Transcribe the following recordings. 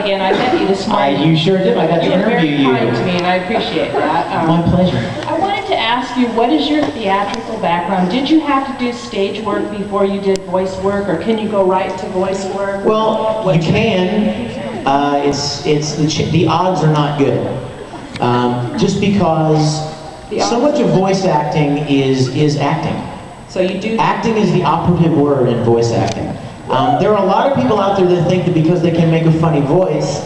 again. I met you this morning. You sure did. I got to interview you. You were very kind to me, and I appreciate that. My pleasure. I wanted to ask you, what is your theatrical background? Did you have to do stage work before you did voice work, or can you go right to voice work? Well, you can. The odds are not good. Just because so much of voice acting is acting. So you do. Acting is the operative word in voice acting. There are a lot of people out there that think that because they can make a funny voice,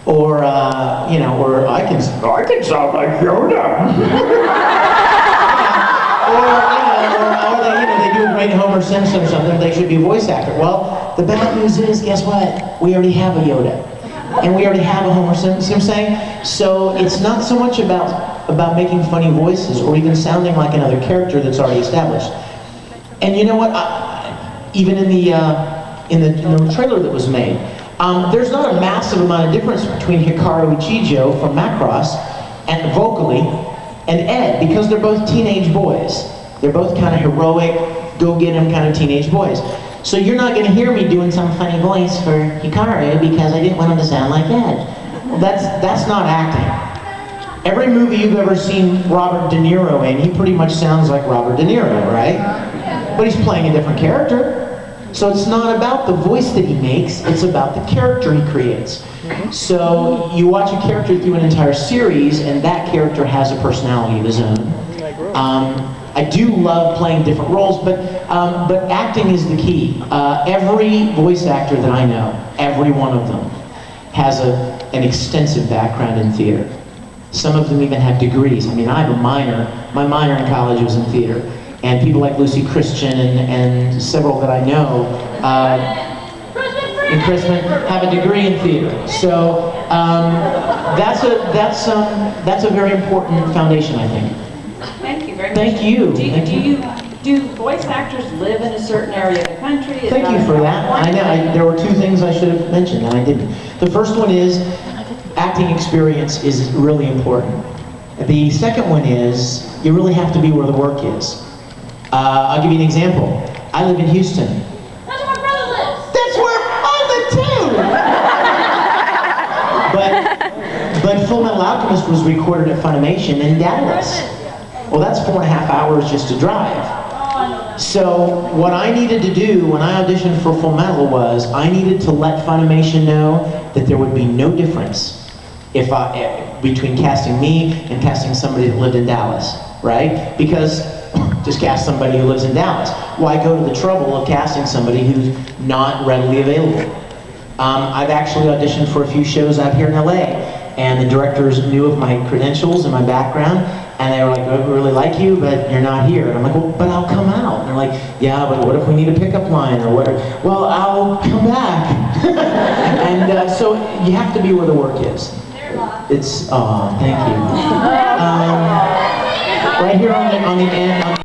or or I can sound like Yoda, or they do a great Homer Simpson or something, they should be a voice actor. Well, the bad news is, guess what? We already have a Yoda, and we already have a Homer Simpson. See what I'm saying? So it's not so much about making funny voices or even sounding like another character that's already established. And you know what? Even in the trailer that was made, there's not a massive amount of difference between Hikaru Uchijo from Macross and vocally and Ed, because they're both teenage boys. They're both kind of heroic, go-get-'em kind of teenage boys. So you're not going to hear me doing some funny voice for Hikaru because I didn't want him to sound like Ed. Well, that's not acting. Every movie you've ever seen Robert De Niro in, he pretty much sounds like Robert De Niro, right? But he's playing a different character. So it's not about the voice that he makes, it's about the character he creates. So you watch a character through an entire series, and that character has a personality of his own. I do love playing different roles, but acting is the key. Every voice actor that I know, every one of them, has an extensive background in theater. Some of them even have degrees. I mean, I have a minor. My minor in college was in theater. And people like Lucy Christian and several that I know in Christman have a degree in theater. So that's a very important foundation, I think. Thank you very much. Thank you. Do voice actors live in a certain area of the country? Thank you for that. I know there were two things I should have mentioned and I didn't. The first one is acting experience is really important. The second one is you really have to be where the work is. I'll give you an example. I live in Houston. That's where my brother lives. That's where I live too! But Full Metal Alchemist was recorded at Funimation in Dallas. Well, that's 4.5 hours just to drive. So what I needed to do when I auditioned for Full Metal was I needed to let Funimation know that there would be no difference between casting me and casting somebody that lived in Dallas, right? Because just cast somebody who lives in Dallas. Why go to the trouble of casting somebody who's not readily available? I've actually auditioned for a few shows out here in LA, and the directors knew of my credentials and my background, and they were like, "Oh, we really like you, but you're not here." And I'm like, "Well, but I'll come out." And they're like, "Yeah, but what if we need a pickup line or whatever?" "Well, I'll come back." And so you have to be where the work is. It's, thank you. Right here on the end.